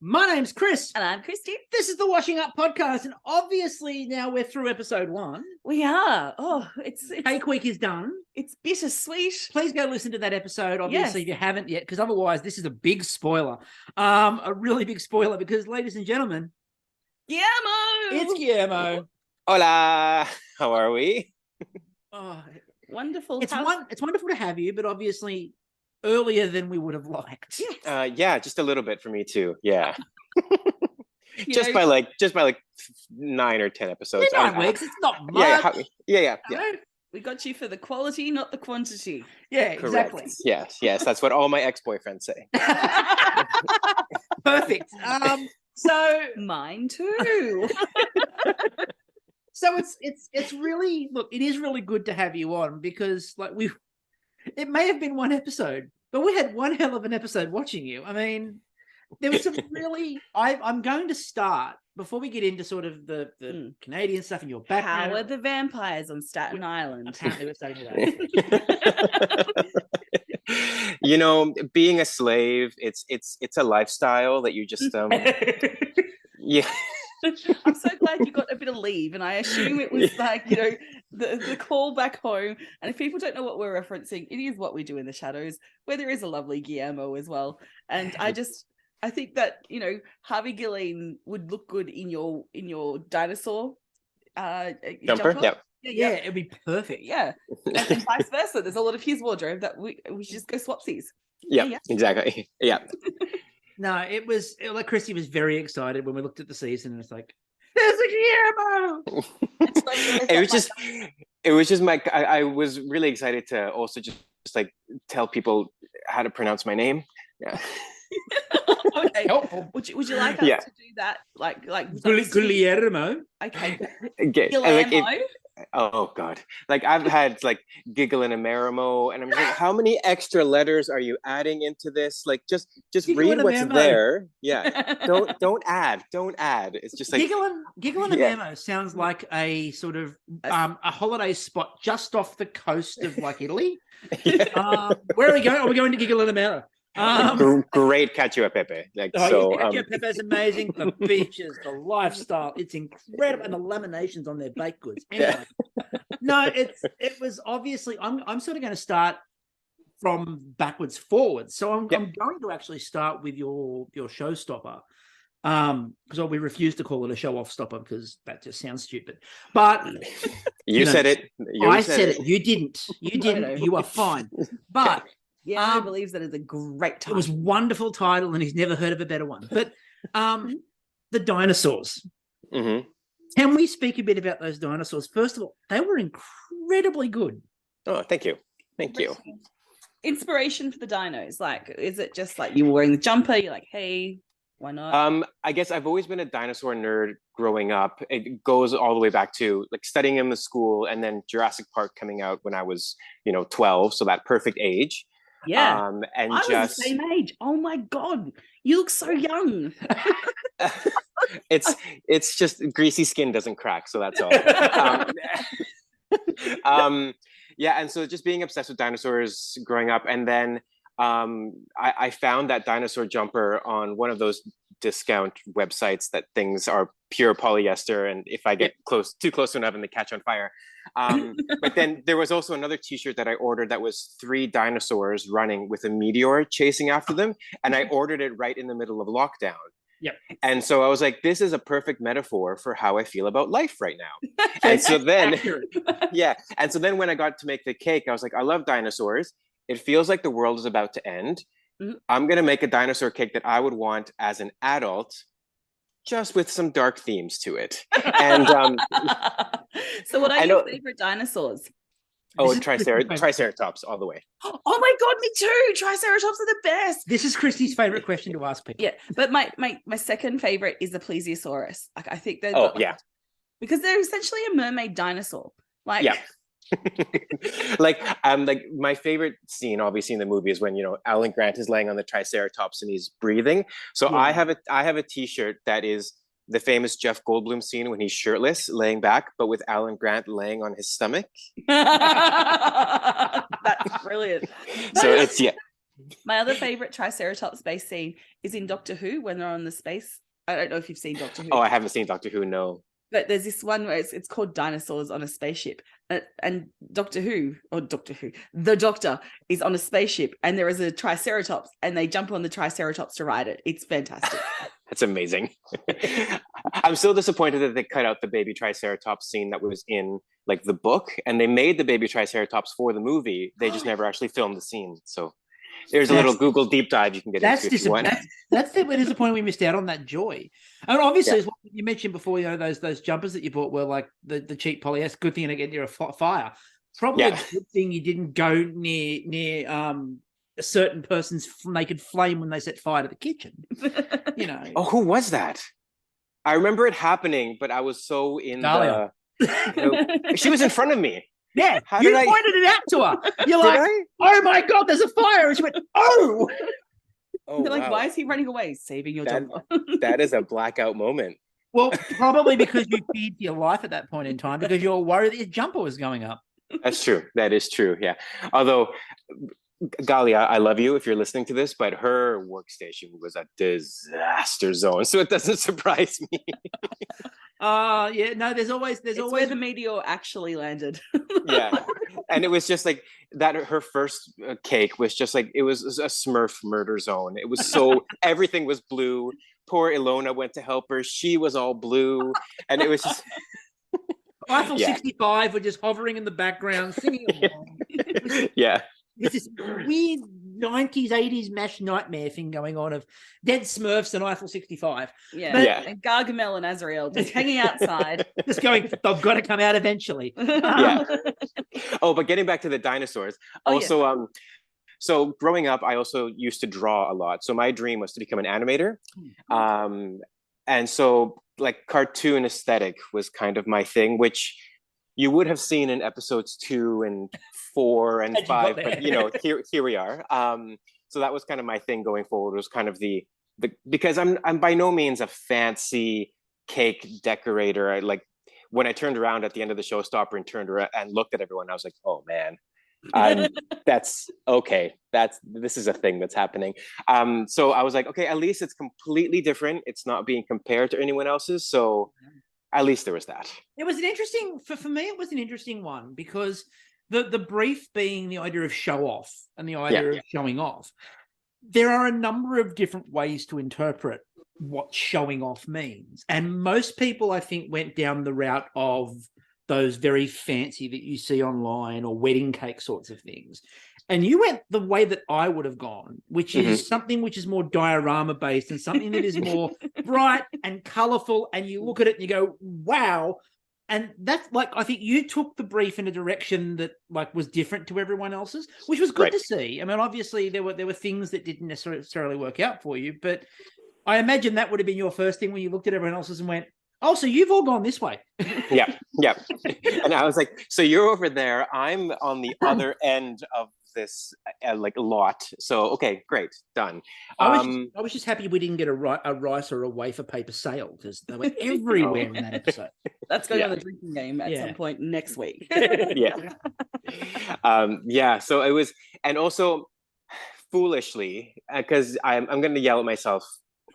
My name's Chris. And I'm Kristie. This is the Washing Up Podcast, and obviously now we're through episode 1. We are. Oh, it's Cake Week is done. It's bittersweet. Please go listen to that episode, obviously, Yes. if you haven't yet, because otherwise this is a big spoiler. A really big spoiler, because, ladies and gentlemen, Guillermo! it's Guillermo. Hola! How are we? Oh, Wonderful. it's wonderful to have you, but obviously earlier than we would have liked. Yeah, just a little bit for me too. Yeah. You just know- by like 9 or 10 episodes. 9 weeks, it's not much. Yeah. We got you for the quality, not the quantity. Yeah, Correct. exactly. Yes. That's what all my ex-boyfriends say. Perfect. So Mine too. So it's really, look, it is really good to have you on, because it may have been one episode, but we had one hell of an episode watching you. I mean, there was some really, I'm going to start, before we get into sort of the Canadian stuff and your background. How are the vampires on Staten Island? Apparently we're starting with that. You know, being a slave, it's a lifestyle that you just yeah. I'm so glad you got a bit of leave, and I assume it was like, the call back home. And if people don't know what we're referencing, it is What We Do in the Shadows, where there is a lovely Guillermo as well. And I think that, Harvey Guillén would look good in your dinosaur Jumper. Yeah, it'd be perfect. Yeah. And vice versa. There's a lot of his wardrobe that we should just go swapsies. Yeah, exactly. Yeah. No, it was like Kristie was very excited when we looked at the season, and it's like, there's a Guillermo. It was just I was really excited to also just like tell people how to pronounce my name. Yeah. Okay. Helpful. Would you like us to do that? Like Guillermo. Okay. Okay. Guillermo. Oh God! Like I've had like Giggle and a Marimo, and I'm just like, how many extra letters are you adding into this? Like, just read what's there. Yeah. Don't add. It's just like Giggle and a Marimo sounds like a sort of a holiday spot just off the coast of like Italy. Yeah. Where are we going? Are we going to Giggle and a Marimo? Great cacio e pepe. Like cacio e pepe is amazing. The beaches, the lifestyle, it's incredible, and the laminations on their baked goods. Anyway, no, it was obviously. I'm sort of going to start from backwards forwards. So I'm going to actually start with your showstopper, because we refuse to call it a show off stopper because that just sounds stupid. But you said it. I said it. You didn't. You didn't. No. You are fine. But. Yeah, I believes that is a great title. It was a wonderful title, and he's never heard of a better one. But the dinosaurs. Mm-hmm. Can we speak a bit about those dinosaurs? First of all, they were incredibly good. Oh, thank you. Thank you. Inspiration for the dinos. Like, is it just like you were wearing the jumper? You're like, hey, why not? I guess I've always been a dinosaur nerd growing up. It goes all the way back to like studying in the school, and then Jurassic Park coming out when I was, 12. So that perfect age. Yeah, and I was the same age. Oh my God, you look so young. it's just greasy skin doesn't crack, so that's all. And so just being obsessed with dinosaurs growing up, and then I found that dinosaur jumper on one of those discount websites that things are pure polyester, and if I get too close to an oven, they catch on fire. But then there was also another t-shirt that I ordered that was 3 dinosaurs running with a meteor chasing after them, and I ordered it right in the middle of lockdown. Yep. And so I was like, this is a perfect metaphor for how I feel about life right now. And so then and so then when I got to make the cake, I was like, I love dinosaurs. It feels like the world is about to end. Mm-hmm. I'm going to make a dinosaur cake that I would want as an adult, just with some dark themes to it. And so what are your favorite dinosaurs? Triceratops all the way. Oh my God, me too. Triceratops are the best. This is Kristie's favorite question to ask people. Yeah, but my second favorite is the plesiosaurus. Like, I think they're because they're essentially a mermaid dinosaur. Like, yeah. like my favorite scene obviously in the movie is when Alan Grant is laying on the Triceratops and he's breathing. So I have a t-shirt that is the famous Jeff Goldblum scene when he's shirtless laying back, but with Alan Grant laying on his stomach. That's brilliant. So it's My other favorite Triceratops based scene is in Doctor Who when they're on the space. I don't know if you've seen Doctor Who. Oh, I haven't seen Doctor Who, no. But there's this one where it's called Dinosaurs on a Spaceship. And the Doctor is on a spaceship and there is a Triceratops and they jump on the Triceratops to ride it. It's fantastic. That's amazing. I'm still disappointed that they cut out the baby Triceratops scene that was in like the book, and they made the baby Triceratops for the movie. They just never actually filmed the scene. So there's a little Google deep dive you can get into if you want. That's disappointing we missed out on that joy. And obviously, as you mentioned before, those jumpers that you bought were like the cheap polyester. Good thing to get near a fire. Probably a good thing you didn't go near a certain person's naked flame when they set fire to the kitchen. Oh, who was that? I remember it happening, but I was so in Dahlia. she was in front of me. Yeah, you pointed it out to her. You're like, oh my God, there's a fire. And she went, oh. You're like, why is he running away? Saving your jumper. That is a blackout moment. Well, probably because you feared for your life at that point in time because you were worried that your jumper was going up. That's true. That is true. Yeah. Although, Galia, I love you if you're listening to this, but her workstation was a disaster zone, so it doesn't surprise me. There's always where the meteor actually landed. Yeah, and it was just like that. Her first cake was just like it was a Smurf murder zone. It was so everything was blue. Poor Ilona went to help her. She was all blue, and it was just. Eiffel 65 were just hovering in the background, singing along. Yeah. There's this weird 90s, 80s MASH nightmare thing going on of dead Smurfs and Eiffel 65. Yeah. And Gargamel and Azrael just hanging outside. Just going, they've got to come out eventually. Yeah. Oh, but getting back to the dinosaurs. So growing up, I also used to draw a lot. So my dream was to become an animator. And so like cartoon aesthetic was kind of my thing, which you would have seen in episodes 2 and 4 and 5, but here we are. So that was kind of my thing going forward. Was kind of the because I'm by no means a fancy cake decorator. I like when I turned around at the end of the showstopper and turned around and looked at everyone, I was like, oh man, that's okay. This is a thing that's happening. So I was like, okay, at least it's completely different. It's not being compared to anyone else's. So at least there was that. It was an interesting, for me, it was an interesting one because the brief being the idea of show off and the idea of showing off. There are a number of different ways to interpret what showing off means. And most people, I think, went down the route of those very fancy that you see online or wedding cake sorts of things. And you went the way that I would have gone, which is something which is more diorama based and something that is more bright and colorful. And you look at it and you go, wow. And that's like, I think you took the brief in a direction that like was different to everyone else's, which was good to see. I mean, obviously there were things that didn't necessarily work out for you, but I imagine that would have been your first thing when you looked at everyone else's and went, oh, so you've all gone this way. Yeah. And I was like, so you're over there. I'm on the other end of this like lot. So, okay, great. Done. I was just happy we didn't get a rice or a wafer paper sale because they were everywhere in that episode. That's going on the drinking game at some point next week. So it was, and also foolishly, because I'm going to yell at myself.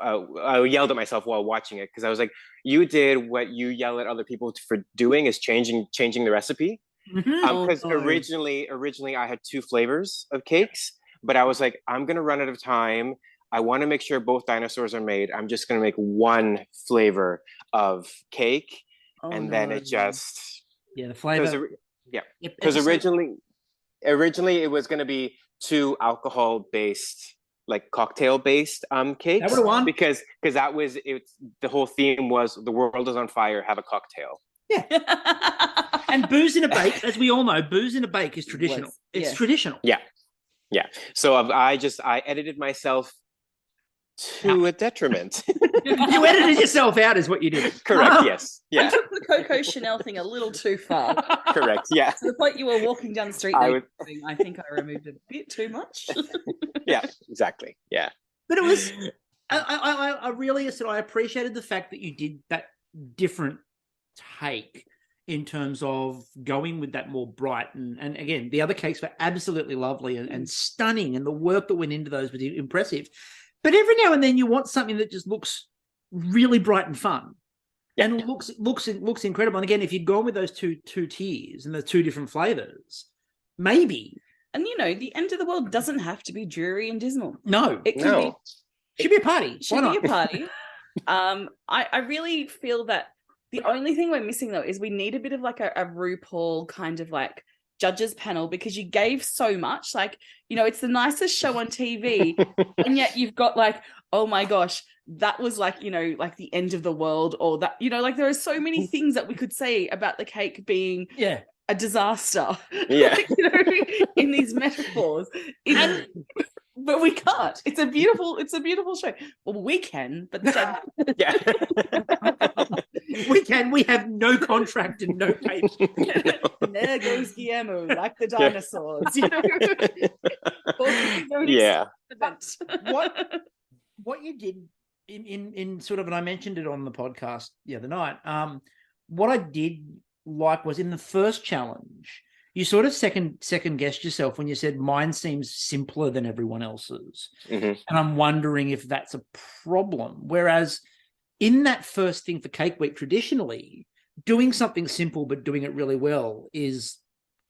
I yelled at myself while watching it because I was like, you did what you yell at other people for doing is changing the recipe. Because originally I had 2 flavors of cakes, but I was like, I'm going to run out of time. I want to make sure both dinosaurs are made. I'm just going to make 1 flavor of cake. Then it just... Yeah, the flavor. Because originally it was going to be 2 alcohol-based like cocktail-based cakes. That would have won. Because that was the whole theme was the world is on fire, have a cocktail. Yeah. And booze in a bake, as we all know, booze in a bake is traditional. It's traditional. Yeah. So I edited myself to a detriment. You edited yourself out is what you did. Correct, yes. Yeah. I took the Coco Chanel thing a little too far. Correct, yeah. To the point you were walking down the street I think I removed a bit too much. Yeah, exactly. Yeah. But it was I really said I appreciated the fact that you did that different take. in terms of going with that more bright. And again, the other cakes were absolutely lovely and stunning, and the work that went into those was impressive. But every now and then you want something that just looks really bright and fun. Yeah. And looks incredible. And again, if you'd gone with those two tiers and the two different flavors, maybe. And the end of the world doesn't have to be dreary and dismal. No, It can be. Should be a party. Should be a party. I really feel that the only thing we're missing though is we need a bit of like a RuPaul kind of like judges panel, because you gave so much. Like, it's the nicest show on TV, and yet you've got like, oh my gosh, that was like, like the end of the world, or that, like there are so many things that we could say about the cake being a disaster. Yeah. In these metaphors. But we can't. It's a beautiful show. Well, we can, but yeah. We can. We have no contract and no paper. There goes Guillermo, like the dinosaurs. Yeah. What you did in sort of, and I mentioned it on the podcast the other night. What I did like was in the first challenge, you sort of second guessed yourself when you said mine seems simpler than everyone else's. Mm-hmm. And I'm wondering if that's a problem. Whereas in that first thing for Cake Week, traditionally, doing something simple but doing it really well is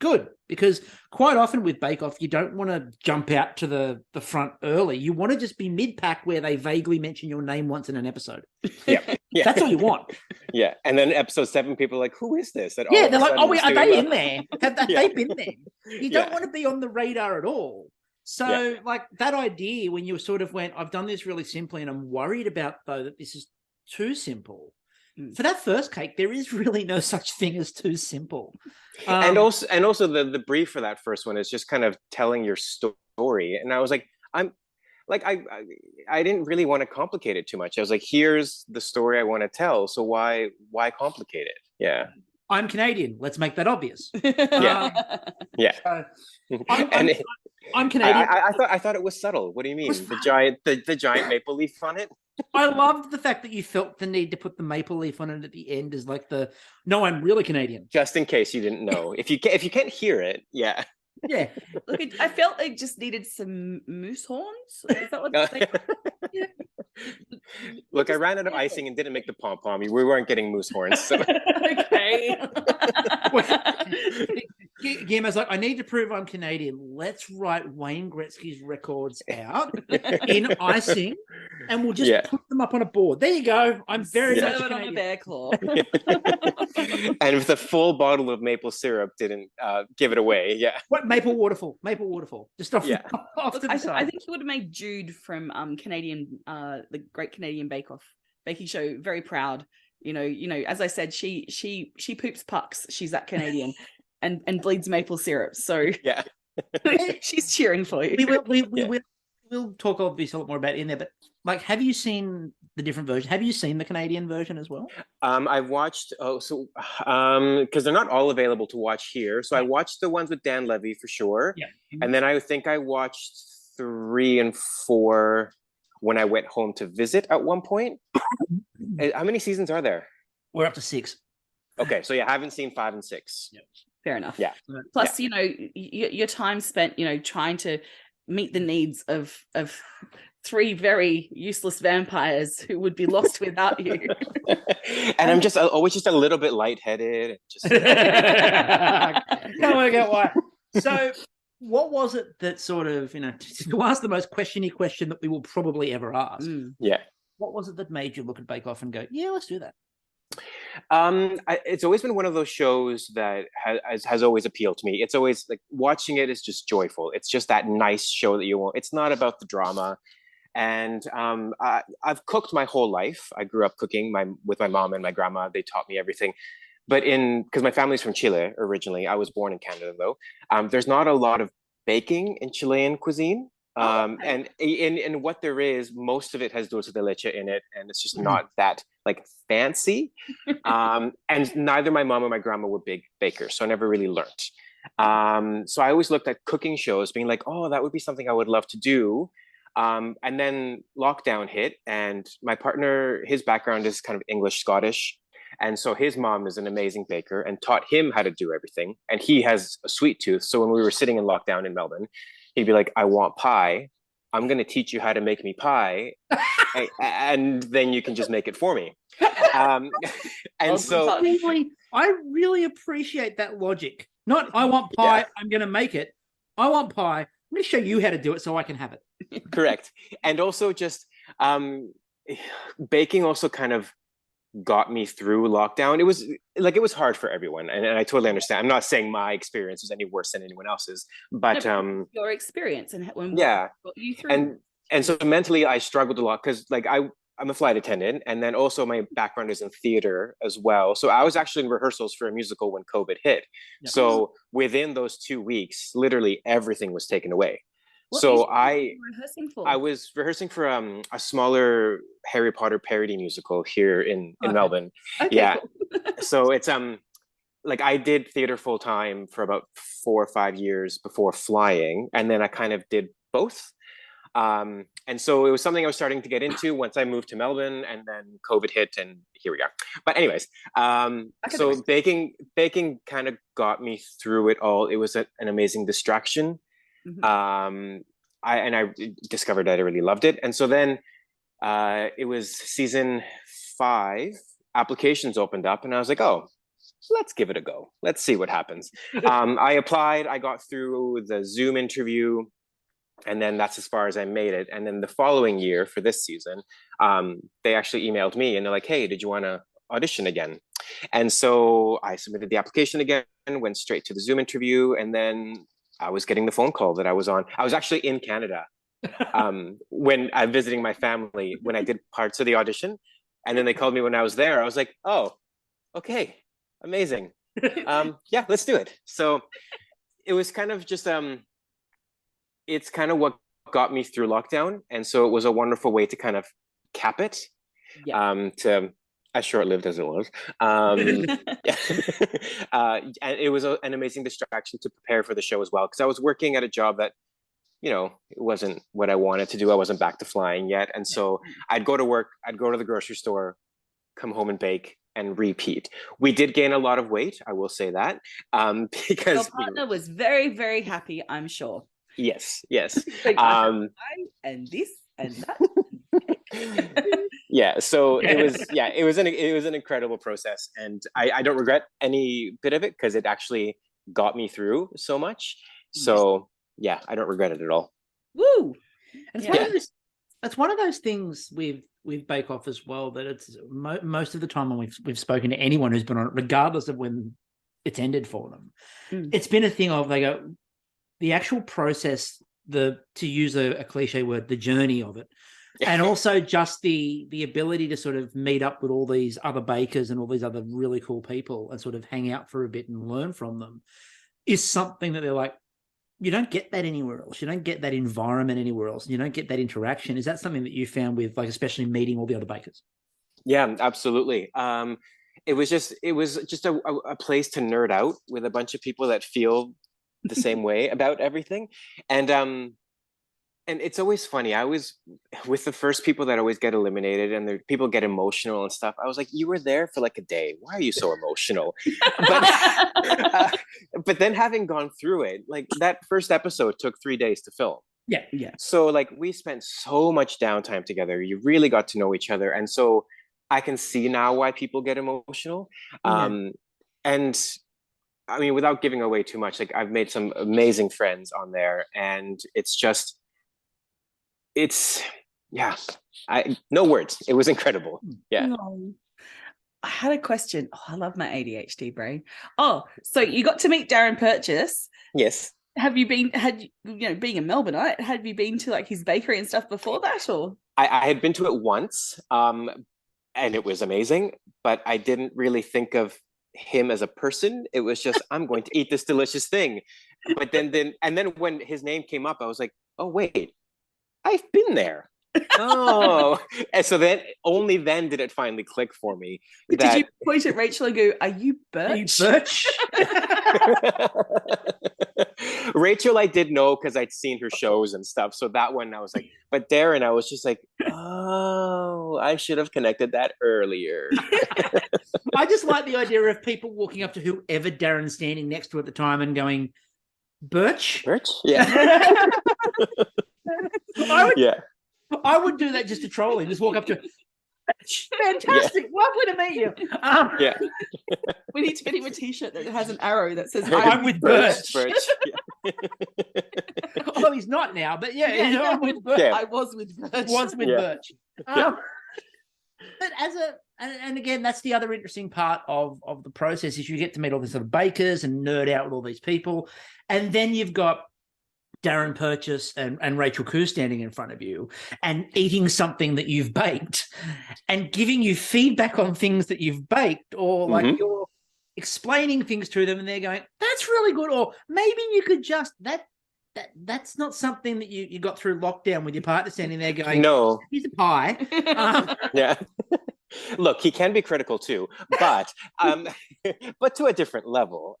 good, because quite often with Bakeoff, you don't want to jump out to the front early. You want to just be mid-pack where they vaguely mention your name once in an episode. Yeah. That's all you want. Yeah. And then episode 7, people are like, who is this? That they're like, are they in there? Have they been there? You don't Yeah. want to be on the radar at all. So like that idea when you sort of went, I've done this really simply and I'm worried about, though, that this is too simple. For that first cake, there is really no such thing as too simple. And also the brief for that first one is just kind of telling your story. And I was like, I didn't really want to complicate it too much. I was like, here's the story I want to tell. So why complicate it? Yeah. I'm Canadian. Let's make that obvious. Yeah. Yeah. I'm Canadian. I thought it was subtle. What do you mean? The giant maple leaf on it? I loved the fact that you felt the need to put the maple leaf on it at the end as like no, I'm really Canadian. Just in case you didn't know. If you can't hear it, yeah. Yeah. Look, I felt it just needed some moose horns. Is that what they yeah. Look, I ran out of icing and didn't make the pom-pom. We weren't getting moose horns. So. Okay. Guillermo's like, I need to prove I'm Canadian. Let's write Wayne Gretzky's records out in icing, and we'll just put them up on a board. There you go. I'm very much Canadian. On a bear claw. And if the full bottle of maple syrup didn't give it away, What maple waterfall? Just off. Off Look, to the side. I think you would have made Jude from the Great Canadian Bakeoff baking show very proud. As I said, she poops pucks. She's that Canadian. And bleeds maple syrup. So she's cheering for you. We'll talk obviously a lot more about it in there, but like, have you seen the different version? Have you seen the Canadian version as well? I've watched because they're not all available to watch here. So I watched the ones with Dan Levy for sure. Yeah. And then I think I watched 3 and 4 when I went home to visit at one point. How many seasons are there? We're up to 6. Okay, so I haven't seen 5 and 6. Yep. Fair enough. Yeah. Plus, your time spent, trying to meet the needs of 3 very useless vampires who would be lost without you. And I'm just always just a little bit lightheaded. Can't work out why. So, what was it that sort of, to ask the most questiony question that we will probably ever ask? Yeah. What was it that made you look at Bakeoff and go, yeah, let's do that? It's always been one of those shows that has always appealed to me. It's always like watching it is just joyful. It's just that nice show that you want. It's not about the drama. And I've cooked my whole life. I grew up cooking with my mom and my grandma. They taught me everything. But because my family's from Chile originally, I was born in Canada though. There's not a lot of baking in Chilean cuisine. And in what there is, most of it has dulce de leche in it, and it's just not that like fancy. And neither my mom or my grandma were big bakers, so I never really learned. So I always looked at cooking shows, being like, oh, that would be something I would love to do. And then lockdown hit, and my partner, his background is kind of English Scottish, And so his mom is an amazing baker and taught him how to do everything. And he has a sweet tooth. So when we were sitting in lockdown in Melbourne, he'd be like, I want pie. I'm going to teach you how to make me pie. And then you can just make it for me. And so I really appreciate that logic. Not, I want pie, I'm going to make it. I want pie. I'm going to show you how to do it so I can have it. Correct. And also just baking also kind of got me through lockdown. It was hard for everyone, and I totally understand. I'm not saying my experience was any worse than anyone else's, but your experience and when yeah, got you through. And so mentally I struggled a lot because like I'm a flight attendant, and then also my background is in theater as well. So I was actually in rehearsals for a musical when COVID hit. Yeah. So within those 2 weeks, literally everything was taken away. What So were you rehearsing for? I was rehearsing for a smaller Harry Potter parody musical here in Melbourne. Okay, yeah. cool. So it's like I did theater full time for about 4 or 5 years before flying, and then I kind of did both. And so it was something I was starting to get into once I moved to Melbourne, and then COVID hit, and here we are. But anyways, so baking kind of got me through it all. It was an amazing distraction. Mm-hmm. I discovered that I really loved it. And so then it was season 5, applications opened up, and I was like, oh, let's give it a go. Let's see what happens. I applied, I got through the Zoom interview, and then that's as far as I made it. And then the following year for this season, they actually emailed me and they're like, hey, did you want to audition again? And so I submitted the application again, went straight to the Zoom interview, and then I was getting the phone call that I was on. I was actually in Canada when I'm visiting my family when I did parts of the audition. And then they called me when I was there. I was like, oh, okay, amazing. Yeah, let's do it. So it was kind of just, it's kind of what got me through lockdown. And so it was a wonderful way to kind of cap it, to as short-lived as it was. And it was an amazing distraction to prepare for the show as well, because I was working at a job that, you know, it wasn't what I wanted to do. I wasn't back to flying yet. And so I'd go to work, I'd go to the grocery store, come home and bake, and repeat. We did gain a lot of weight, I will say that, because your partner was very, very happy, I'm sure. Yes. Like, and this and that. Yeah, so it was an incredible process, and I don't regret any bit of it because it actually got me through so much. So yeah, I don't regret it at all. Woo! And it's one of those things with Bakeoff as well, that it's most of the time when we've spoken to anyone who's been on it, regardless of when it's ended for them, it's been a thing of, they go, the actual process, to use a cliche word, the journey of it, and also just the ability to sort of meet up with all these other bakers and all these other really cool people and sort of hang out for a bit and learn from them, is something that they're like, you don't get that anywhere else. You don't get that environment anywhere else. You don't get that interaction. Is that something that you found with, like, especially meeting all the other bakers? Yeah, absolutely. It was just a place to nerd out with a bunch of people that feel the same way about everything. And it's always funny. I was with the first people that always get eliminated, and the people get emotional and stuff. I was like, you were there for like a day. Why are you so emotional? But then having gone through it, like that first episode took 3 days to film. Yeah. So like we spent so much downtime together. You really got to know each other. And so I can see now why people get emotional. And I mean, without giving away too much, like I've made some amazing friends on there, and no words. It was incredible. Yeah. No. I had a question. Oh, I love my ADHD brain. Oh, so you got to meet Darren Purchase. Yes. Have you being a Melbourneite, have you been to like his bakery and stuff before that, or? I had been to it once, and it was amazing, but I didn't really think of him as a person. It was just, I'm going to eat this delicious thing. But then when his name came up, I was like, oh wait, I've been there. Oh, and so then only then did it finally click for me. Did you point at Rachel and go, "Are you Birch?" Birch? Rachel, I did know because I'd seen her shows and stuff. So that one I was like, but Darren, I was just like, oh, I should have connected that earlier. I just like the idea of people walking up to whoever Darren's standing next to at the time and going, Birch? Birch? Yeah. I would do that just to troll him. Just walk up to him. Fantastic. Lovely to meet you. Yeah. We need to get him a t-shirt that has an arrow that says I'm with Birch. Yeah. Although he's not now, but I'm with Birch. Yeah. I was with Birch. Birch. But and again, that's the other interesting part of the process is you get to meet all these sort of bakers and nerd out with all these people. And then you've got Darren Purchase and Rachel Koo standing in front of you and eating something that you've baked and giving you feedback on things that you've baked, or like you're explaining things to them and they're going, that's really good. Or maybe you could just that's not something that you got through lockdown with your partner standing there going, no, here's a pie. Yeah. Look, he can be critical too, but to a different level.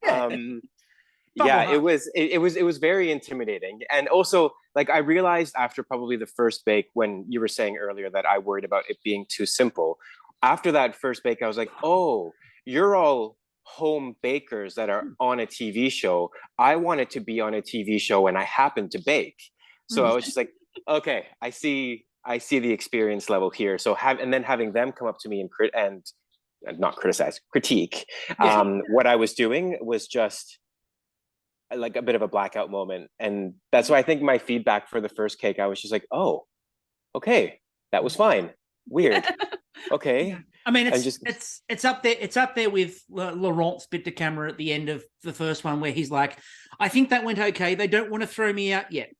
Yeah, it was very intimidating. And also, like, I realized after probably the first bake, when you were saying earlier that I worried about it being too simple. After that first bake, I was like, oh, you're all home bakers that are on a TV show. I wanted to be on a TV show and I happened to bake. So I was just like, okay, I see the experience level here. So having them come up to me and not criticize, critique what I was doing was just like a bit of a blackout moment. And that's why I think my feedback for the first cake, I was just like, oh, okay, that was fine. Weird. Okay. I mean, it's up there. It's up there with Laurent's bit to camera at the end of the first one, where he's like, "I think that went okay. They don't want to throw me out yet,"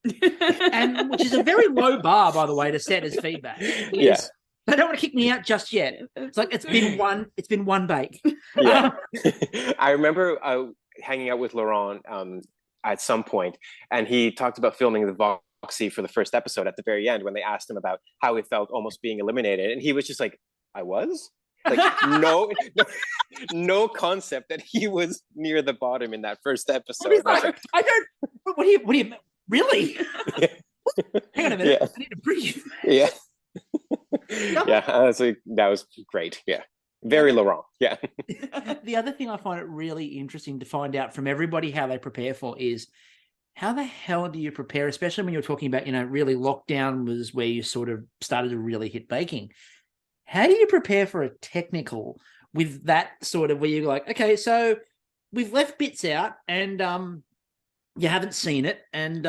and which is a very low bar, by the way, to set as feedback. Yeah. They don't want to kick me out just yet. It's like it's been one bake. Yeah. I remember hanging out with Laurent at some point, and he talked about filming the Voxy for the first episode at the very end when they asked him about how he felt almost being eliminated, and he was just like, I was? Like, no concept that he was near the bottom in that first episode. Like, I don't. What do you really? Yeah. Hang on a minute. Yeah. I need to breathe. Yeah. Yeah, that was great. Yeah. Very Laurent. Yeah. The other thing I find it really interesting to find out from everybody how they prepare for is how the hell do you prepare, especially when you're talking about, really lockdown was where you sort of started to really hit baking. How do you prepare for a technical with that sort of where you're like, okay, so we've left bits out and you haven't seen it, and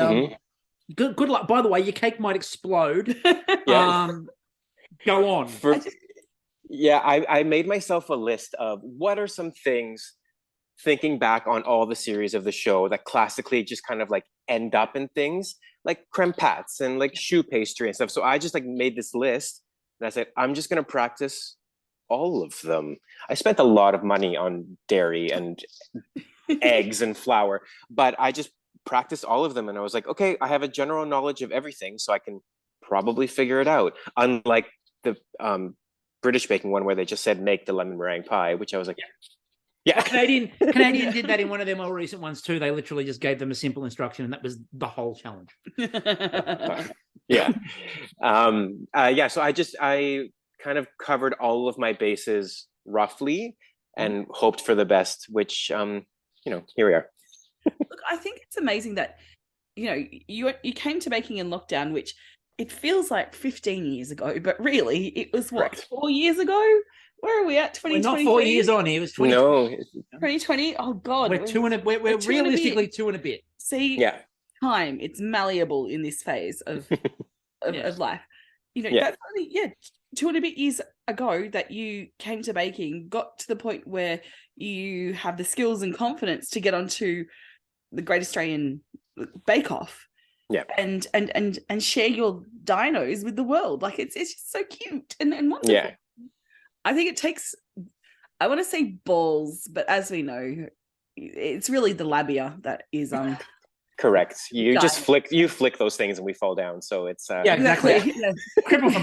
good luck. By the way, your cake might explode. Yeah. Go on. I made myself a list of what are some things, thinking back on all the series of the show, that classically just kind of like end up in things like creme pâtes and like choux pastry and stuff. So I just like made this list. And I said, I'm just going to practice all of them. I spent a lot of money on dairy and eggs and flour, but I just practiced all of them. And I was like, okay, I have a general knowledge of everything, so I can probably figure it out. Unlike the British baking one where they just said, make the lemon meringue pie, which I was like, yeah. Canadian did that in one of their more recent ones too. They literally just gave them a simple instruction, and that was the whole challenge. Yeah. So I kind of covered all of my bases roughly and hoped for the best, which here we are. Look, I think it's amazing that you came to baking in lockdown, which it feels like 15 years ago, but really it was what, Correct. 4 years ago? Where are we at? 2020? We're not 4 years on here. It was 2020. No. 2020. Oh God, we're realistically 2 and a bit. See, yeah. Time, it's malleable in this phase of life. That's only 2 and a bit years ago that you came to baking, got to the point where you have the skills and confidence to get onto the Great Australian Bakeoff. Yeah. And share your dinos with the world. Like it's just so cute and wonderful. Yeah. I think it takes, I want to say balls, but as we know, it's really the labia that is correct. You just flick those things and we fall down. So it's yeah, exactly. Yeah. Crippled for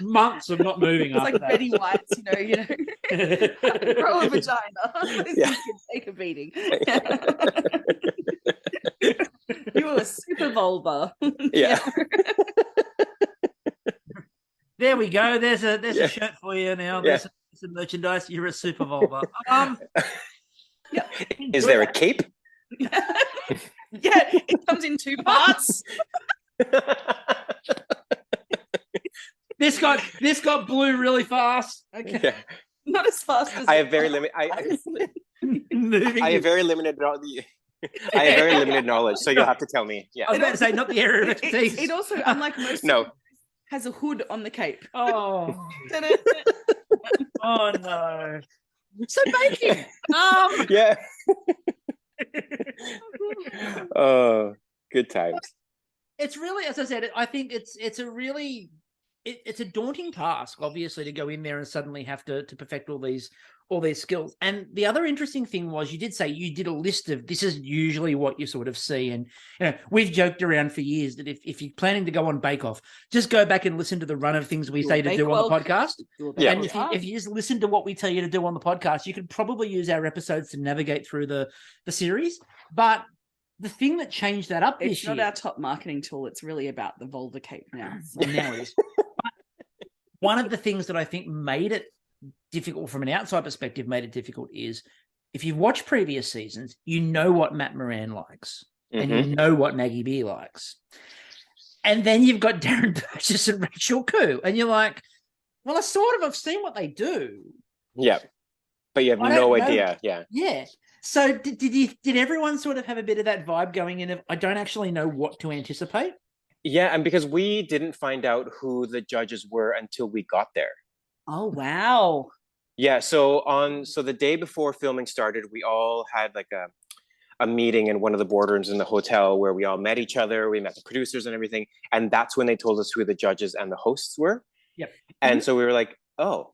months of not moving. It's like that. Betty White's, grow a vagina. Yeah. Take a beating. You were a super vulva. Yeah. There we go. There's a shirt for you now. There's some merchandise. You're a super vulva. Yeah. Is there a cape? Yeah, it comes in 2 parts. This got blue really fast. Okay. Yeah. Not as fast as I have very limited. I have very limited. I have very limited knowledge, so you'll have to tell me. Yeah. I was about to say not the area of expertise. It also, unlike most, has a hood on the cape. Oh. Oh no. So baking. Yeah. Oh, good times. It's really, as I said, I think it's a daunting task, obviously, to go in there and suddenly have to perfect all these skills. And the other interesting thing was, you did say you did a list of, this is usually what you sort of see. And we've joked around for years that if you're planning to go on Bakeoff, just go back and listen to the run of things we say to do on the podcast. Yeah. And if you just listen to what we tell you to do on the podcast, you could probably use our episodes to navigate through the series. But the thing that changed that up this year, it's not our top marketing tool. It's really about the vulva cape now. Now it is. But one of the things that I think made it difficult from an outside perspective, is if you've watched previous seasons, you know what Matt Moran likes, and you know what Maggie Beer likes. And then you've got Darren Burgess and Rachel Koo, and you're like, well, I've seen what they do. Yeah. But you have no idea. Yeah. Yeah. So did everyone sort of have a bit of that vibe going in of, I don't actually know what to anticipate? Yeah, and because we didn't find out who the judges were until we got there. Oh, wow. Yeah, so the day before filming started, we all had like a meeting in one of the boardrooms in the hotel where we all met each other. We met the producers and everything, and that's when they told us who the judges and the hosts were. Yep. And so we were like, oh,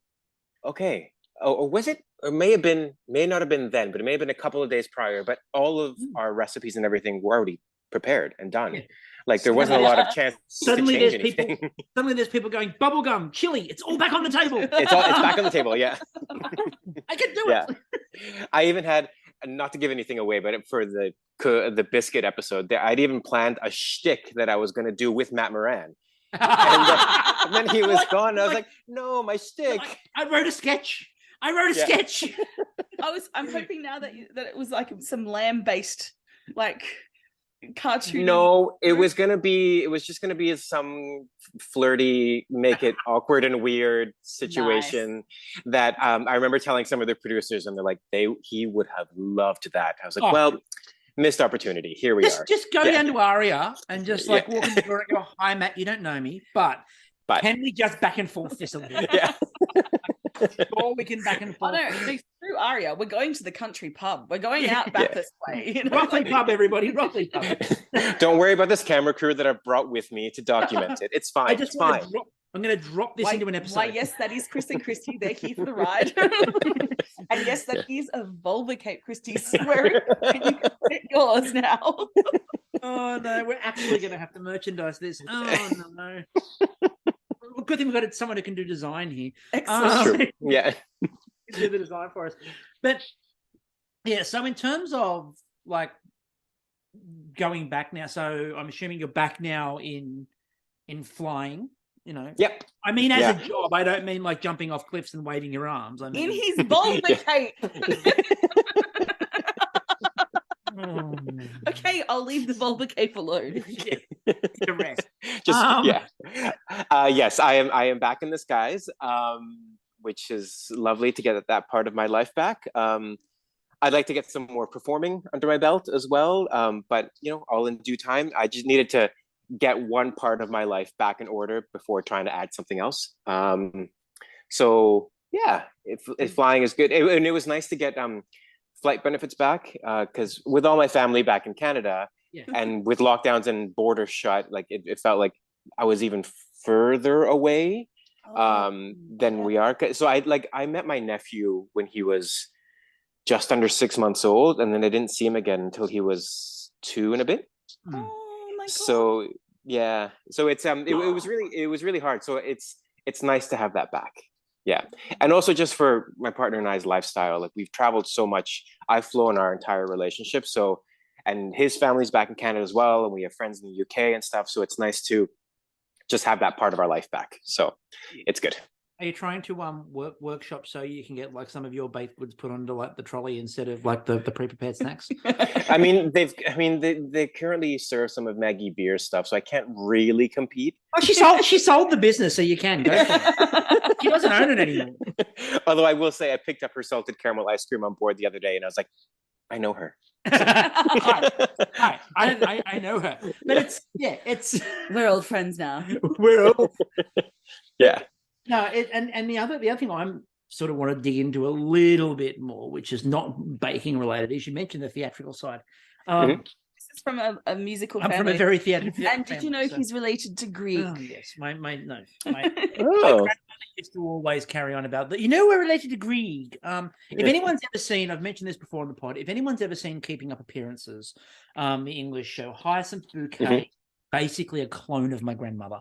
okay. Oh, or was it? Or may not have been then, but it may have been a couple of days prior. But all of our recipes and everything were already prepared and done. Yeah. Like there wasn't a lot of chance suddenly to change there's anything. people suddenly there's people going, bubblegum, chili, it's all back on the table. It's back on the table, yeah. I can do it. I even had, not to give anything away, but for the biscuit episode, I'd even planned a shtick that I was going to do with Matt Moran. And then he was gone. And I was like, no, my shtick. I wrote a sketch. Sketch. I'm hoping now that it was like some lamb-based, like, cartoon. No, it was just gonna be some flirty, make it awkward and weird situation. Nice. That I remember telling some of the producers, and they're like, he would have loved that. I was like, well, missed opportunity. Here we are. Just go down to Aria and just like walk in the door and go, hi Matt, you don't know me, but can we just back and forth this a little bit? Yeah. Or we can back and forth. Oh, no, through Aria, we're going to the country pub. We're going out back this way. You know? Rockley pub, everybody. Rockley pub. Don't worry about this camera crew that I've brought with me to document it. It's fine. It's fine. I'm going to drop this into an episode. Why, yes, that is Chris and Kristie. They're here for the ride. And yes, that is a vulva cape, Kristie. Swearing. You can get yours now. Oh, no. We're actually going to have to merchandise this. Oh, no. Good thing we've got someone who can do design here. Excellent. True. Yeah. Do the design for us. But yeah, so in terms of like going back now, so I'm assuming you're back now in flying, you know. Yep. I mean, as a job, I don't mean like jumping off cliffs and waving your arms. I mean, in his vulva cape. Okay, I'll leave the vulva cape alone. The rest. Yes, I am back in disguise, which is lovely to get that part of my life back. I'd like to get some more performing under my belt as well, but all in due time. I just needed to get one part of my life back in order before trying to add something else. So yeah, if flying is good, and it was nice to get flight benefits back, because with all my family back in Canada, and with lockdowns and borders shut, like it felt like I was even further away than we are. So I met my nephew when he was just under 6 months old, and then I didn't see him again until he was 2 and a bit. Oh my God. So yeah, so it's it was really hard. So it's nice to have that back. Yeah. And also just for my partner and I's lifestyle, like we've traveled so much. I've flown our entire relationship. So, and his family's back in Canada as well, and we have friends in the UK and stuff. So it's nice to just have that part of our life back. So it's good. Are you trying to workshop so you can get like some of your baked goods put onto like the trolley instead of like the pre-prepared snacks? I mean, they currently serve some of Maggie Beer's stuff, so I can't really compete. Oh, she sold the business, so you can go for it. She doesn't own it anymore. Although I will say, I picked up her salted caramel ice cream on board the other day, and I was like, I know her. Hi, I know her, but it's We're old friends now. we're all Yeah. no. And the other thing I'm sort of want to dig into a little bit more, which is not baking related, is you mentioned the theatrical side. This is from a musical I'm family. from a very theatrical and did family, you know so- he's related to Greek? Oh yes, my my Oh. grandmother used to always carry on about that. You know, we're related to Greek. If anyone's ever seen, I've mentioned this before on the pod. If anyone's ever seen Keeping Up Appearances, the English show, Hyacinth Bouquet, basically a clone of my grandmother.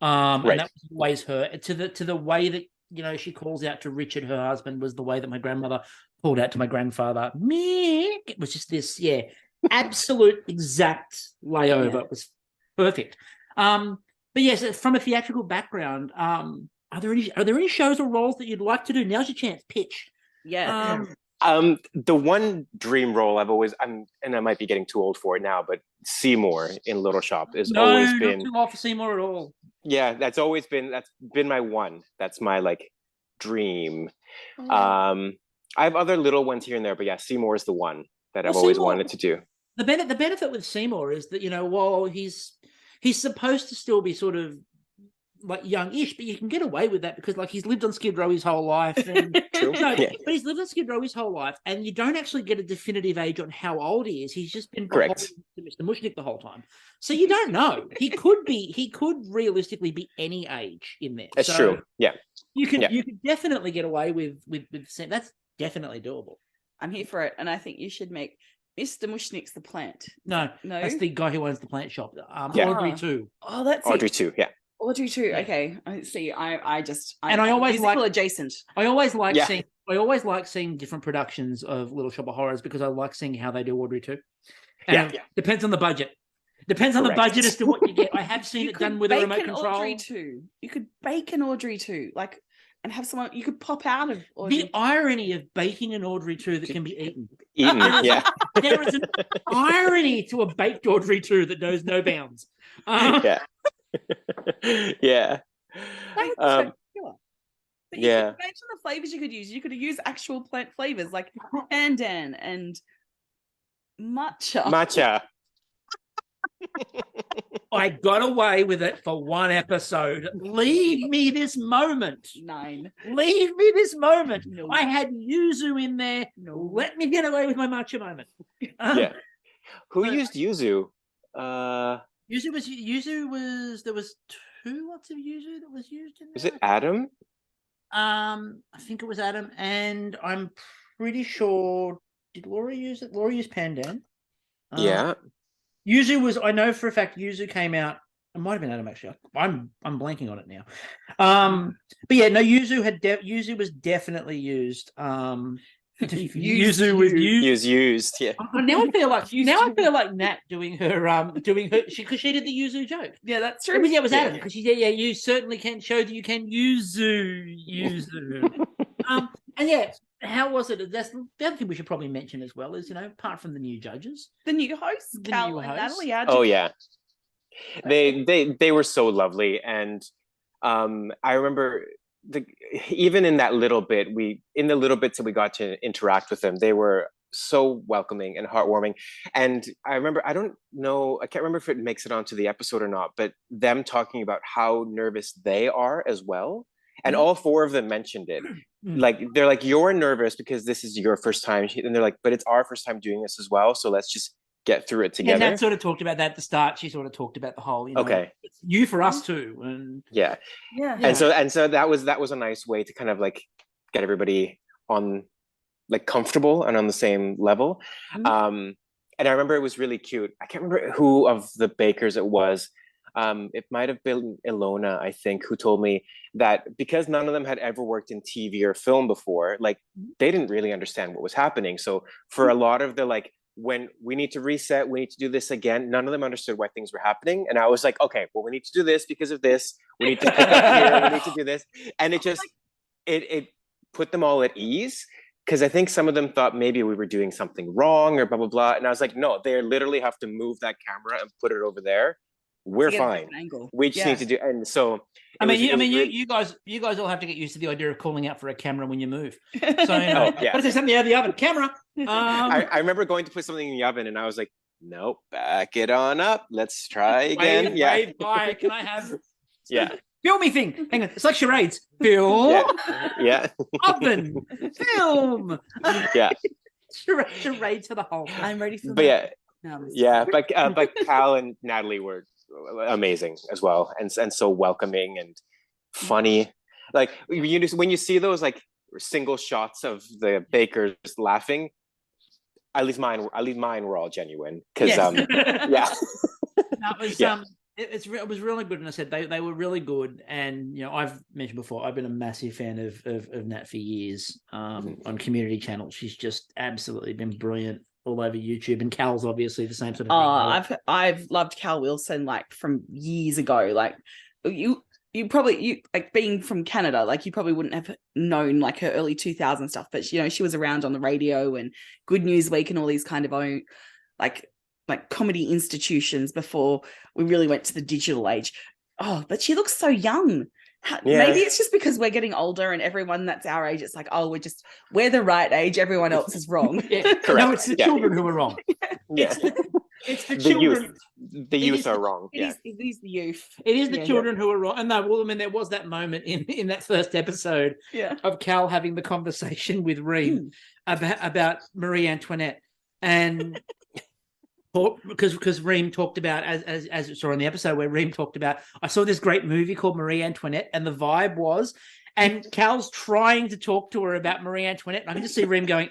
And that was always her. To the way that, you know, she calls out to Richard, her husband, was the way that my grandmother called out to my grandfather. Mick. It was just this, absolute exact layover. Yeah. It was perfect. But yes, from a theatrical background, are there any shows or roles that you'd like to do? Now's your chance. Pitch. Yeah. The one dream role and I might be getting too old for it now, but Seymour in Little Shop has always been. Not too old for Seymour at all. Yeah, that's been my one. That's my like dream. Oh. I have other little ones here and there, but yeah, Seymour is the one that I've Well, always Seymour- wanted to do. The benefit with Seymour is that, you know, while he's supposed to still be sort of like youngish, but you can get away with that because like he's lived on Skid Row his whole life. And, True. no, Yeah. but he's lived on Skid Row his whole life, and you don't actually get a definitive age on how old he is. He's just been Correct. beholden to Mr. Mushnick the whole time, so you don't know. He could realistically be any age in there. That's So true. Yeah. You can definitely get away with that's definitely doable. I'm here for it, and I think you should make Mr. Mushnick's the plant. No, No? that's the guy who owns the plant shop. Yeah. Audrey too. Oh, that's Audrey it. too. Yeah. Audrey too. Yeah. Okay. I see. And I always musical like- adjacent. I always like Yeah. seeing different productions of Little Shop of Horrors because I like seeing how they do Audrey too. Yeah. And Depends on the budget. Depends on the Correct. budget as to what you get. I have seen You it could done with a bake remote an control. Audrey too. You could bake an Audrey too, like, and have someone you could pop out of Audrey. The irony of baking an Audrey too that can be eaten. Eaton. Yeah. There is an irony to a baked Audrey too that knows no bounds. Yeah. Yeah. That would be Um, spectacular. But you yeah. could imagine the flavors you could use. You could use actual plant flavors like pandan and matcha. Matcha. I got away with it for one episode. Leave me this moment. 9. Leave me this moment. No. I had yuzu in there. No. Let me get away with my matcha moment. Yeah. Who but- used yuzu? Yuzu was there was 2 lots of yuzu that was used in there. Was it Adam? I think it was Adam, and I'm pretty sure did Laura use it? Laura used pandan. Yeah. Yuzu was, I know for a fact, Yuzu came out. It might have been Adam actually. I'm blanking on it now. But yeah, no, Yuzu was definitely used. Yuzu was used. Used. Yeah. Now I feel like Nat doing her because she did the Yuzu joke. Yeah, that's I true. mean, yeah, it was Yeah. Adam because she said, "Yeah, you certainly can show that you can Yuzu." And yeah, how was it? That's the other thing we should probably mention as well is, you know, apart from the new judges, The new hosts, The Cal new and hosts. Natalie. How'd Oh you- yeah. They were so lovely, and I remember even in that little bit in the little bits that we got to interact with them, they were so welcoming and heartwarming. And I remember, I can't remember if it makes it onto the episode or not, but them talking about how nervous they are as well. And all 4 of them mentioned it. Like, they're like, you're nervous because this is your first time. And they're like, but it's our first time doing this as well. So let's just get through it yeah, together. Nat sort of talked about that at the start. She sort of talked about the whole, you know, Okay. it's new for us too, and Yeah. Yeah. Yeah. And so that was a nice way to kind of like get everybody on like comfortable and on the same level. Mhm. And I remember it was really cute. I can't remember who of the bakers it was. It might have been Ilona, I think, who told me that because none of them had ever worked in TV or film before, like they didn't really understand what was happening. So for a lot of the like when we need to reset, we need to do this again. None of them understood why things were happening. And I was like, okay, well, we need to do this because of this. We need to pick up here. We need to do this. And it just, it put them all at ease. Because I think some of them thought maybe we were doing something wrong or blah, blah, blah. And I was like, no, they literally have to move that camera and put it over there. We're fine. We just need to do, and so. You guys all have to get used to the idea of calling out for a camera when you move. So, yeah. There's something out of the oven. Camera. I remember going to put something in the oven and I was like, nope, back it on up. Let's try again. Bye. Can I have? Yeah. Film me thing. Hang on. It's like charades. Film. Yeah. Oven. Film. Yeah. Charades for the whole. I'm ready for that. But Cal and Natalie were amazing as well, and so welcoming and funny. Like when you see those like single shots of the bakers laughing, at least mine were all genuine because That was it was really good, and I said they were really good. And I've mentioned before, I've been a massive fan of Nat for years on community channels. She's just absolutely been brilliant all over YouTube, and Cal's obviously the same sort of thing. I've loved Cal Wilson like from years ago. Like you probably like being from Canada, like you probably wouldn't have known like her early 2000 stuff, but she was around on the radio and Good News Week and all these kind of like comedy institutions before we really went to the digital age. Oh, but she looks so young. Maybe it's just because we're getting older and everyone that's our age, it's like, oh, we're the right age. Everyone else is wrong. Correct. No, it's the children who are wrong. It's the children. The youth are wrong. It is the youth. It is the children who are wrong. And there was that moment in that first episode of Cal having the conversation with Reem about Marie Antoinette. And because Reem talked about, as you saw in the episode where Reem talked about, I saw this great movie called Marie Antoinette, and the vibe was, and Cal's trying to talk to her about Marie Antoinette, and I can just see Reem going,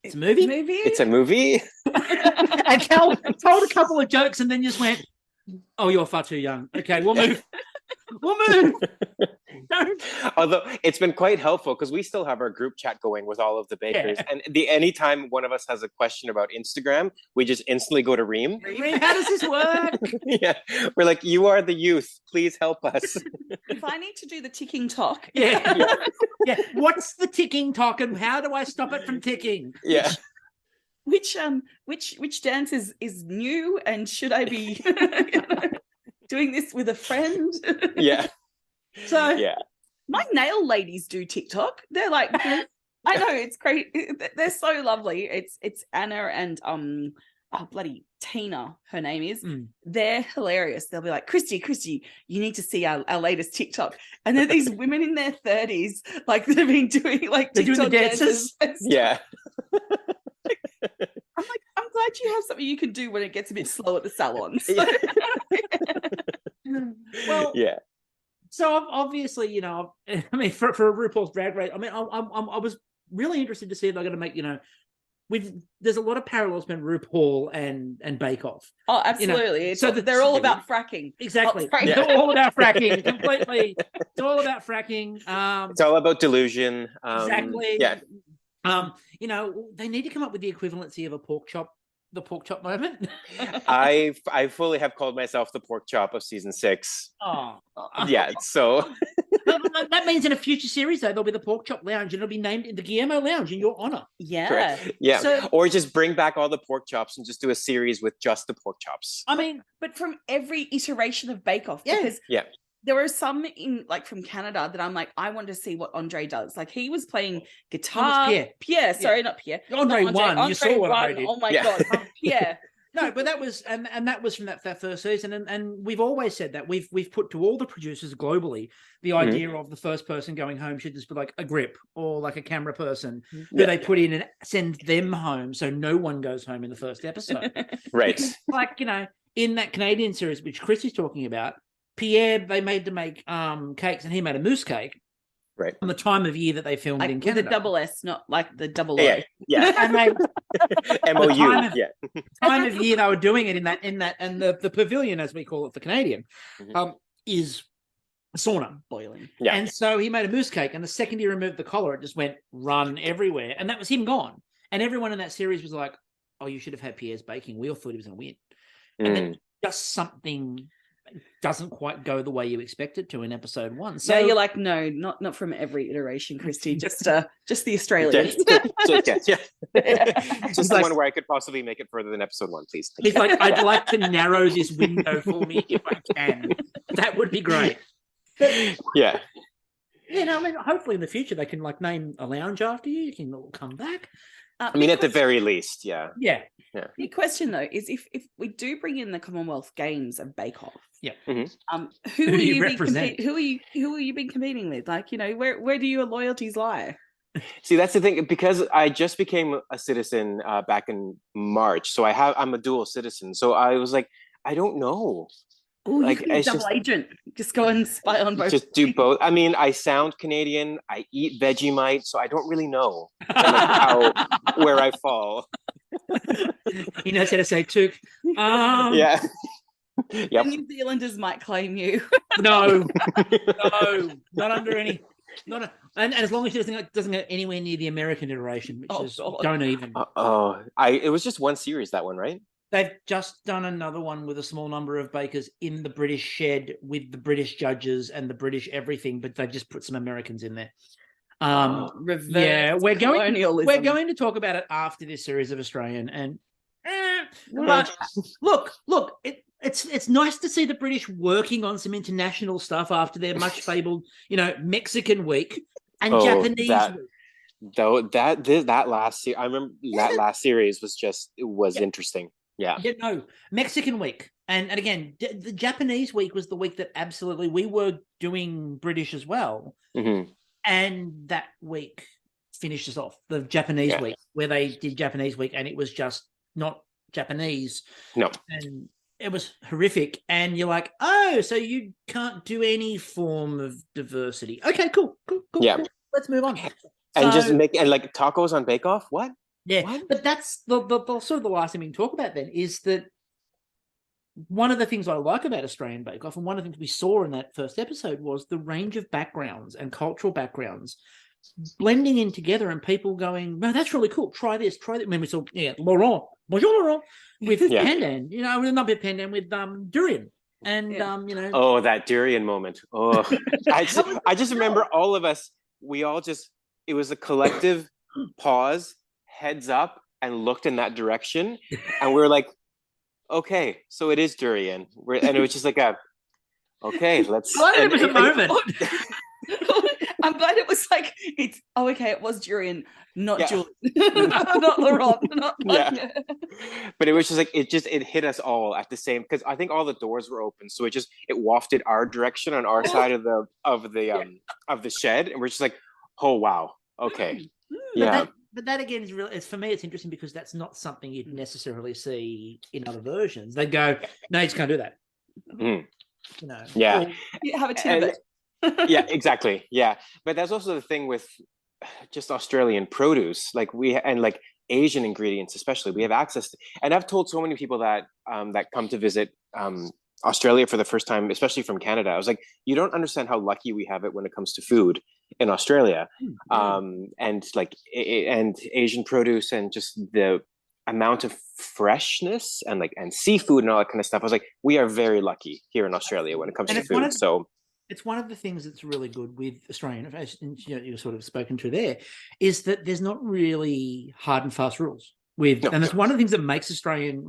it's a movie? It's a movie? And Cal told a couple of jokes and then just went, oh, you're far too young. Okay, we'll move. Although it's been quite helpful because we still have our group chat going with all of the bakers, and anytime one of us has a question about Instagram, we just instantly go to Reem. Reem, how does this work? We're like, you are the youth, please help us. If I need to do the ticking tock, what's the ticking tock and how do I stop it from ticking? Which dance is new, and should I be doing this with a friend? So my nail ladies do TikTok. They're like, I know, it's great. They're so lovely. It's Anna and bloody Tina, her name is. They're hilarious. They'll be like, Kristie, you need to see our latest TikTok. And they're these women in their 30s, like they've been doing like TikTok dances. Yeah. I'm like, I'm glad you have something you can do when it gets a bit slow at the salon. So. Well, so obviously, I mean, for RuPaul's Drag Race, I mean, I was really interested to see if they're going to make, there's a lot of parallels between RuPaul and Bakeoff. Oh, absolutely. So they're all about fracking. Exactly. They're all about fracking. Completely. It's all about fracking. It's all about delusion. Exactly. Yeah. They need to come up with the equivalency of the pork chop moment. I fully have called myself the pork chop of season 6. Oh. Yeah, so that means in a future series though there'll be the pork chop lounge and it'll be named the Guillermo Lounge in your honor. Correct. Or just bring back all the pork chops and just do a series with just the pork chops. I mean, but from every iteration of Bakeoff, because there are some in from Canada that I'm like, I want to see what Andre does. Like he was playing guitar. Pierre, sorry, not Pierre. Andre won. You saw what Andre did. Oh my god, Pierre. No, but that was and that was from that first season, and we've always said that we've put to all the producers globally the idea of the first person going home should just be like a grip or like a camera person who they put in and send them home, so no one goes home in the first episode. Right. Like in that Canadian series which Kristie's talking about. Pierre, they made to make cakes, and he made a mousse cake. Right. On the time of year that they filmed in Canada. The double S, not like the double O. Yeah. And they MOU. Time of year they were doing it in that, and the pavilion, as we call it for Canadian, is a sauna. Boiling. Yeah. And so he made a mousse cake, and the second he removed the collar, it just went run everywhere. And that was him gone. And everyone in that series was like, oh, you should have had Pierre's baking. We all thought he was going to win. And then just something doesn't quite go the way you expect it to in episode 1. So you're like, no, not from every iteration, Kristie. Just the Australians. Just the one where I could possibly make it further than episode 1, please. He's like, I'd like to narrow this window for me if I can. That would be great. But, yeah. I mean, hopefully in the future they can like name a lounge after you. You can all come back. I mean, at the very least, yeah. The question though is if we do bring in the Commonwealth Games and Bakeoff, who will you represent? Who will you be competing with? Like, where do your loyalties lie? See, that's the thing, because I just became a citizen back in March, so I'm a dual citizen. So I was like, I don't know. Oh, like, you can be double agent. Just go and spy on both. Just do both. I mean, I sound Canadian. I eat Vegemite, so I don't really know where I fall. He knows how to say "took." Yeah. Yep. New Zealanders might claim you. No, not under any. And as long as it doesn't go anywhere near the American iteration, which don't even. It was just one series, that one, right? They've just done another one with a small number of bakers in the British shed with the British judges and the British everything, but they've just put some Americans in there. We're going to talk about it after this series of Australian. And but look, it's nice to see the British working on some international stuff after their much fabled, Mexican week and Japanese week. Though that last I remember that last series was interesting. Yeah. Mexican week. And again, the Japanese week was the week that absolutely we were doing British as well. Mm-hmm. And that week finished us off, the Japanese week, where they did Japanese week and it was just not Japanese. No. And it was horrific. And you're like, so you can't do any form of diversity. Okay, cool. Yeah. Cool. Let's move on. And just make like tacos on Bakeoff? What? Yeah, what? But that's the sort of the last thing we can talk about then is that one of the things I like about Australian Bake-Off, and one of the things we saw in that first episode, was the range of backgrounds and cultural backgrounds blending in together and people going, no, that's really cool. Try this, try that. I mean, we saw, Laurent, bonjour Laurent, with pandan, not with pandan, with durian. And, Oh, that durian moment. Oh, I just remember all of us, it was a collective pause, heads up, and looked in that direction. And we were like, okay, so it is durian. And it was just like okay, let's. It was a moment. I'm glad it was like it was durian, not Julie, not Laurent, not. Yeah. But it was just like it hit us all at the same, because I think all the doors were open, so it wafted our direction on our side of the shed, and we're just like, oh wow, okay, yeah. But that again is really, for me, it's interesting because that's not something you'd necessarily see in other versions. They go, no, you just can't do that. Mm. Yeah. You have a tidbit. Yeah, exactly. Yeah. But that's also the thing with just Australian produce, like Asian ingredients, especially. We have access to, and I've told so many people that that come to visit Australia for the first time, especially from Canada. I was like, you don't understand how lucky we have it when it comes to food in Australia, and Asian produce and just the amount of freshness and seafood and all that kind of stuff. I was like, we are very lucky here in Australia when it comes to food. It's one of the things that's really good with Australian, you've sort of spoken to there, is that there's not really hard and fast rules. And it's one of the things that makes Australian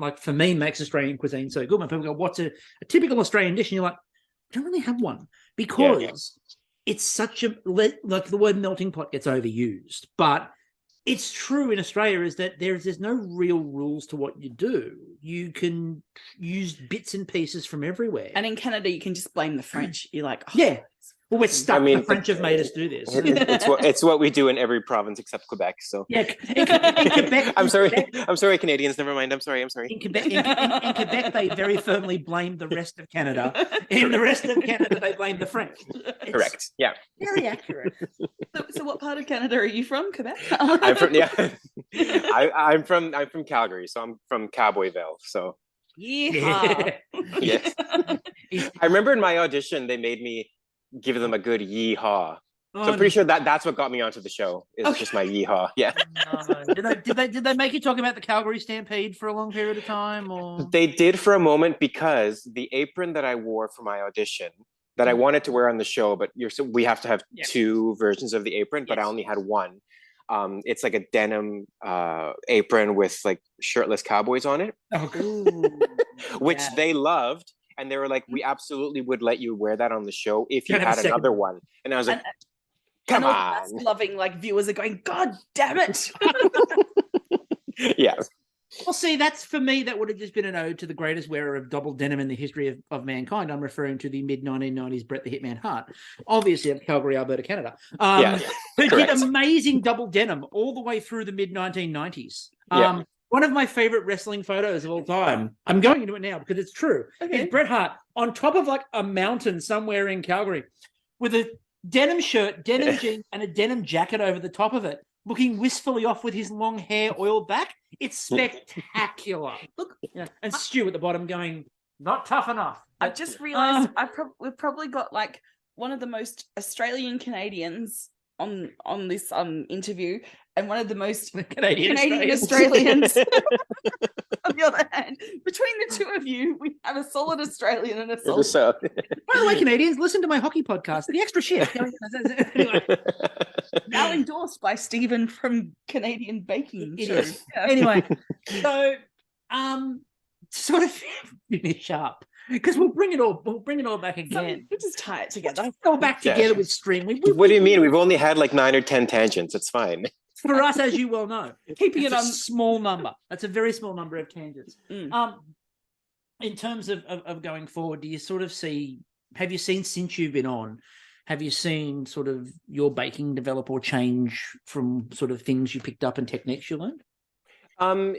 cuisine so good. When people go, what's a typical Australian dish? And you're like, I don't really have one, because it's such like the word melting pot gets overused, but it's true in Australia is that there's no real rules to what you do. You can use bits and pieces from everywhere. And in Canada, you can just blame the French. You're like, well, we're stuck. The French have made us do this. It's what we do in every province except Quebec. So in Quebec, I'm sorry, Canadians. Never mind. I'm sorry. In Quebec, they very firmly blame the rest of Canada. In the rest of Canada, they blame the French. Correct. Yeah. Very accurate. So what part of Canada are you from? Quebec? I'm from I'm from Calgary, so I'm from Cowboyville. So yeehaw. Yes. I remember in my audition they made me give them a good yeehaw. So I'm pretty sure that's what got me onto the show. It's just my yeehaw. Yeah. No. Did they make you talk about the Calgary Stampede for a long period of time, or They did for a moment, because the apron that I wore for my audition that I wanted to wear on the show, but we have to have two versions of the apron, but I only had one. It's like a denim apron with like shirtless cowboys on it, which they loved. And they were like, we absolutely would let you wear that on the show if you had another one. And I was like, come on. Loving like viewers are going, God damn it. Yeah. Well, see, that's for me, that would have just been an ode to the greatest wearer of double denim in the history of mankind. I'm referring to the mid-1990s Bret the Hitman Hart, obviously of Calgary, Alberta, Canada, who did amazing double denim all the way through the mid-1990s. One of my favorite wrestling photos of all time, I'm going into it now because it's true, is Bret Hart on top of like a mountain somewhere in Calgary with a denim shirt, denim jeans, and a denim jacket over the top of it, looking wistfully off with his long hair oiled back. It's spectacular. Look, and Stu at the bottom going, not tough enough. I've just realised we've probably got like one of the most Australian Canadians on this interview, and one of the most Canadian Australians. On the other hand, between the two of you, we have a solid Australian and a solid. By the way, Canadians, listen to my hockey podcast, The Extra Shift. Anyway. Now endorsed by Stephen from Canadian Baking Show. Yeah. Anyway, so sort of finish up, because we'll bring it all back again. We'll just tie it together. Let's go back together with stream. What do you mean? We've only had like 9 or 10 tangents. It's fine. For us, as you well know, keeping it on a small number. That's a very small number of tangents. In terms of going forward, do you sort of see? Have you seen, since you've been on? Have you seen sort of your baking develop or change from sort of things you picked up and techniques you learned?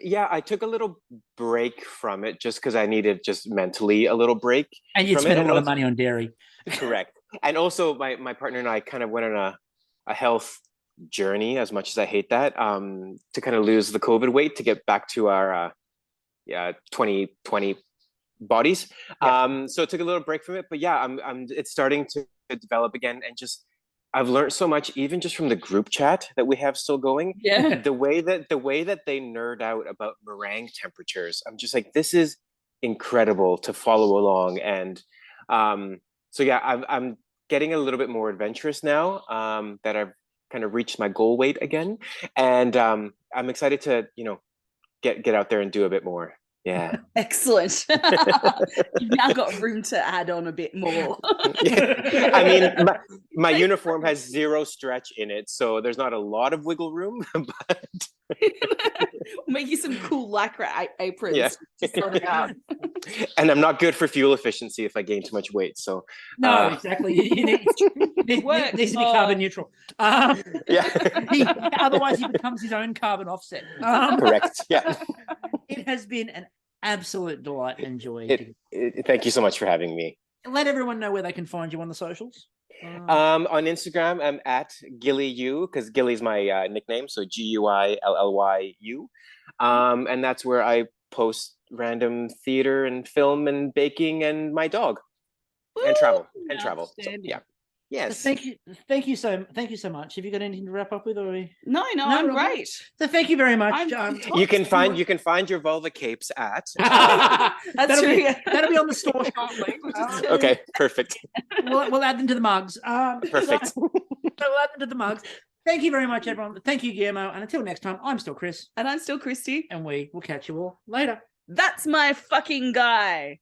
Yeah, I took a little break from it just because I needed just mentally a little break. And you'd spent a lot of money on dairy. Correct. And also my partner and I kind of went on a health journey, as much as I hate that, to kind of lose the COVID weight to get back to our 2020 bodies. So I took a little break from it, but it's starting to develop again, and just I've learned so much, even just from the group chat that we have still going. Yeah. The way that they nerd out about meringue temperatures, I'm just like, this is incredible to follow along. And I'm getting a little bit more adventurous now, that I've kind of reached my goal weight again, and I'm excited to get out there and do a bit more. Yeah. Excellent. You've now got room to add on a bit more. I mean, my uniform has 0 stretch in it, so there's not a lot of wiggle room, but make you some cool lycra aprons. To sort it out. And I'm not good for fuel efficiency if I gain too much weight. So no, exactly. You need to be carbon neutral. Otherwise, he becomes his own carbon offset. Correct. Yeah. It has been an absolute delight and joy. Thank you so much for having me. Let everyone know where they can find you on the socials. On Instagram, I'm at GillyU, because Gilly's my nickname, so GUILLYU. And that's where I post random theater and film and baking and my dog. Woo! And travel. So, yeah. Yes. So thank you so much. Have you got anything to wrap up with, or No, I'm great. So thank you very much. You can find your vulva capes at that'll be on the store shortly. Okay, perfect. We'll add them to the mugs. Perfect. So we'll add them to the mugs. Thank you very much, everyone. Thank you, Guillermo. And until next time, I'm still Chris. And I'm still Kristie. And we will catch you all later. That's my fucking guy.